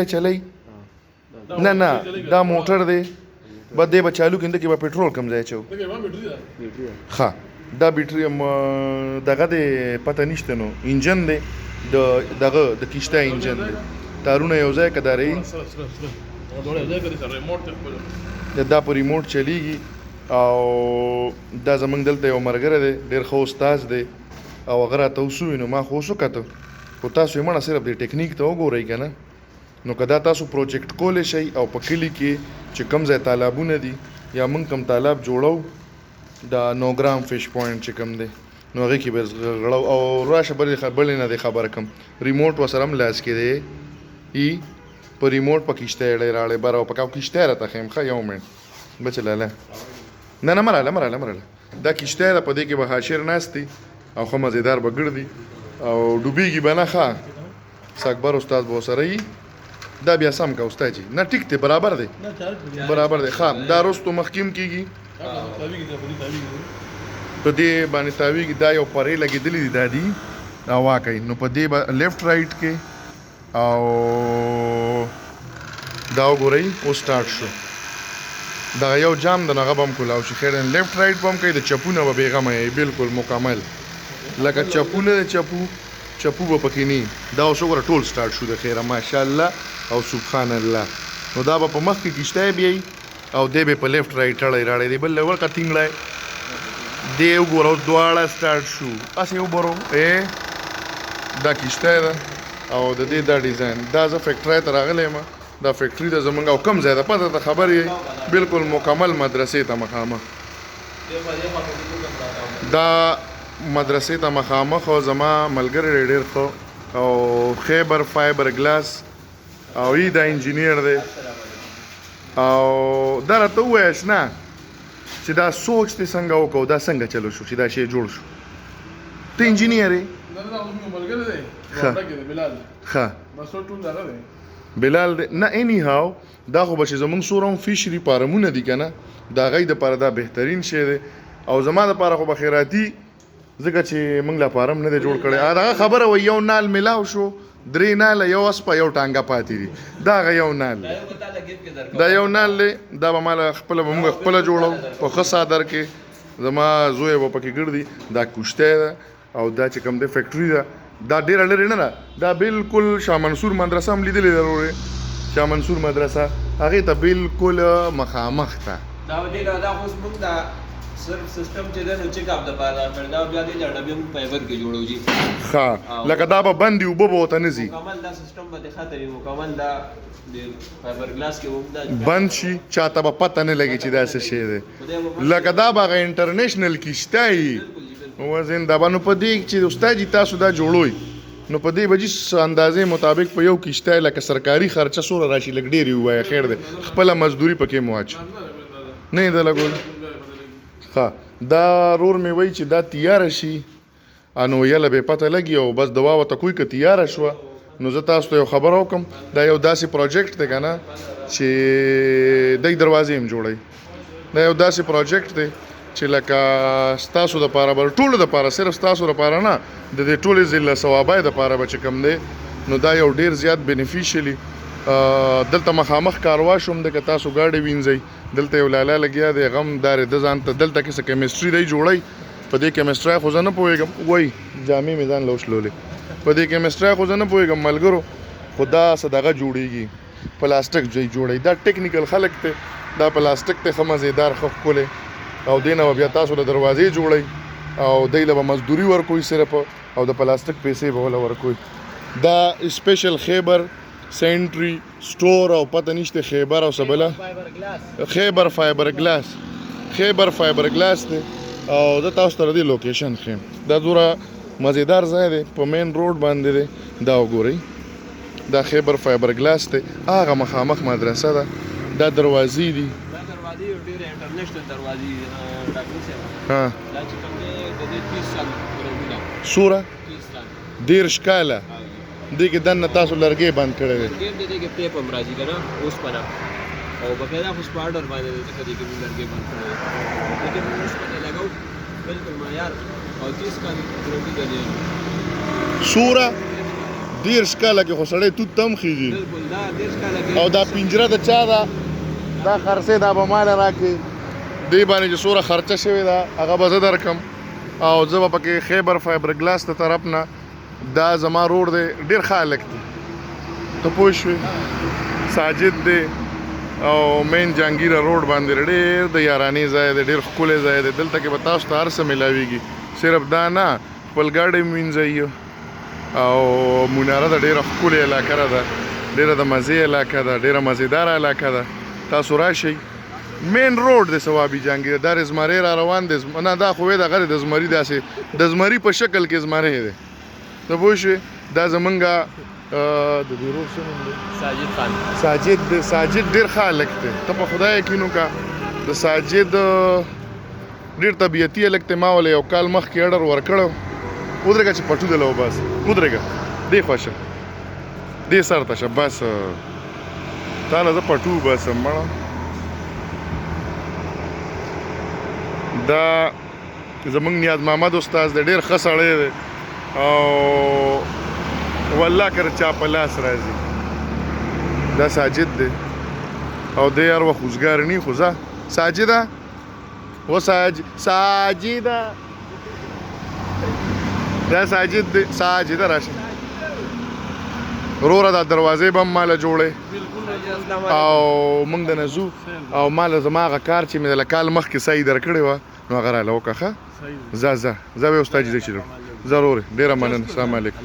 چلی نه دا موټر دی به دی به چالو کینده کې به پټرول کم ځای چو ښه دا بیټري دغه دی پته نشته نو انجن دی دغه د کشته انجن دی تارونه یو ځای کداري دا په ریموټ چلیږي او دا زمونږ دلته یو ملګری دی ډېر ښه استاد دی او هغه راته وسوي نو ما خو اوس وکتو خو تاسو یې مړه صرف د ټیکنیک ته وګورئ که نه نو که دا تاسو پروجیکټ کولی شئ او په کلي کې چې کوم ځای تالابونه دي یا موږ کوم تالاب جوړو دا 9 ګرام فش پوینټ چې کوم دی نو هغې کې به غړو او راشه بلې نه دی خبره کوم ریموټ ورسره هم لاس کې دی په ریموټ په کشته یې راړی بره او په کشته یې راته ښیم ښه یو منټ بچه لاله نه مراله دا کشته یې ده په دې کې به حاشر ناست دي او ښه مزېدار به ګرځي او ډوبېږي به نه ښه ساکبر استاد به ورسره وي دا بیا سم که استاد جي نه ټیک دی برابر دی ښه دا رستو مخکیم کېږي په دې باندې تاویږي دا یو پرې لګېدلي دي دا دي هوا کوي نو په دې به لیفټ رایټ کې او دا وګورئ اوس سټارټ شو دغه یو جام د هغه به هم کولاو شي خیر لیفټ رایټ به هم کوي د چپونه به بېغمه یې بالکل مکمل لکه چپونه د چپو به پکې نه دا اوس وګوره ټول سټارټ شو د خیره ماشاءالله او سبحان الله نو دا به په مخ کې کشته بیایي او دی به په لیفټ رایټ اړی راړی دی بل ورکه ټینګړی دی وګوره اوس دواړه سټارټ شو هسې وګورو دا کشته ده او د دې دا ډیزاین دا زه فیکټرۍ ته راغلی یم دا فیکټري ته زمونږ او کم ځای ده پته ته خبر یې بالکل مکمل مدرسې ته مخامخ دا مدرسې ته مخامخ او زما ملګری ډېر ښه او خیبر فایبر ګلاس او ای دا انجینیر دی او دا راته ووایاست نه چې دا سوچ دې څنګه وکړو دا څنګه چلو شو چې دا شی جوړ شو ته انجینیر یې ښه بلال دی نه اینی هاو دا خو به چې زمونږ څومره هم فیشري فارمونه دي که نه د هغوی دپاره دا بهترین شی دی او زما دپاره خو به خیراتي ځکه چې موږ لا فارم نه دی جوړ کړی دغه خبره وایي یو نال میلاو شو 3 ناله یو اسپه یو ټانګه پاتې دي دا هغه یو نال دی دا یو نال دی دا به ماله خپله به موږ خپله جوړو په ښه صادر کې زما زوی به پکې ګرځي دا کوشتی ده او دا چې کوم دی فیکټري ده دا ډېره لرې نه ده دا بالکل شاه منصور مدرسه هم لیدلې ده ورورې شاه منصور مدرسه هغې ته بالکل مخامخ ته صرف سیستم چې ده نو چیک اپ دپاره کړی دا بیا دې ډبې موږ فایبر کې جوړو جي ښه لکه دا به بند وي اوبه به ورته نه ځي مکمل دا سیستم به دې ښه وي مکمل دا د فایبر ګلاس کې هم دا بند شي چاته به پته نه لګي چې دا څه شی دی لکه دا به هغه انټرنیشنل کشته وي وزن دا به نو په دې چې استاد جي تاسو دا جوړوئ نو په دې به جي اندازې مطابق په یو کشته لکه سرکاري خرچه څومره راشي لږ ډېر یې ووایه خیر دی خپله مزدوري پکې مو واچو نه یې ده لګول دا رور مې وایي چې دا تیاره شي نو یله به پته لګي او بس دوا ورته کوي که تیاره شوه نو زه تاسو ته یو خبره وکړم دا یو داسې پروجیکټ دی که نه چې دی دروازې هم جوړوي دا یو داسې پروجیکټ دی چې لکه ستاسو دپاره به ټولو دپاره صرف ستاسو دپاره نه د دې ټولې ضلع ثوابۍ دپاره به چې کوم دی نو دا یو ډېر زیات بینیفیشلی دلته مخامخ کاروا شوم دی که تاسو ګاډې وینځئ دلته یو لاله لګیا دی غم دارې ده ځان ته دلته کې څه کیمسټري دی جوړی په دې کیمسټرۍ خو زه نه پوهېږم وایي جامې مې ځان لوشلولې په دې کیمسټرۍ خو زه نه پوهېږم ملګرو خو دا څه دغه جوړېږي پلاستیک ځای جوړوي دا ټیکنیکل خلک دی دا پلاستیک دی ښه مزېدار ښه ښکلی او دې نه به بیا تاسو له دروازې جوړئ او دی له به مزدوري ورکوئ صرف او د پلاستیک پیسې به وله ورکوئ دا سپیشل خیبر سینټري سټور او پته نشته خیبر او سبله خیبر فایبر ګلاس دی او زه تاسو ته د دې لوکیشن ښیم دا دومره مزېدار ځای دی په مین روډ باندې دی دا وګورئ دا خیبر فایبر ګلاس دی هغه مخامخ مدرسه ده دا دروازې دي څومره 30 کاله دې کې دننه تاسو لرګی بند کړی دی دې کې پیپ هم راځي که نه اوسپنه او باقاعده خو په آرډر باندې دی ځکه دې کې موږ لرګی بند کړی دی دې کې موږ اوسپنې لګوو بالکل معیار او 30 کال ګارنټي لري څومره 10 کاله کې خو سړی توت تم خېږي بالکل دا 10 کاله کې او دا پنجره د چا ده دا خرڅې دا به مال راکې دې باندې چې څومره خرچه شوې ده هغه به زه درکم او زه به پکې خیبر فایبر ګلاس ته طرف نه دا زما روډ دی ډېر ښه هلک دی ته پوه شوې ساجد دی او مین جهانګیره روډ باندې ډېر د یارانې ځای دی ډېر ښکلی ځای دی دلته کې به تاسو ته هر څه میلاویږي صرف دا نه خپل ګاډی وینځئ او مناره د ډېره ښکلې علاقه ده ډېره د مزې علاقه ده ډېره مزېداره علاقه ده تاسو راشئ مین روډ دی صوابي جهانګیره دا زمری را روان دی نه دا خو دغه د زمري داسې د زمري په شکل کې زمری دی ته پوه شوې دا زمونږ د دې روډ څه نوم دی ساجد خان ساجد ډېر ښه هلک دی ته په خدای یقین وکړه د ساجد ډېر طبیعتي هلک دی ما ولې یو کال مخکې اډر ورکړی ودرېږه چې پټو دله وباس ودرېږه دې خوا شه دې سر ته شه بس تا له زه پټو وباسم مړه دا زمونږ نیاز محمد استاد دی ډېر ښه سړی دی او والله که چا په لاس راځي دا ساجد دی او دی هر وخت اوزګار نی خو ځه ساجده و ساجده دا ساجد دی ساجده راشه وروره دا دروازې به هم ماله جوړې او موږ د نه ځو او ماله زما هغه کار چې مې د کال مخکې صحیح درکړې وه نو هغه راله وکړه ښه ځه به استاد جي ضرور ډېره مننه السلام علیکم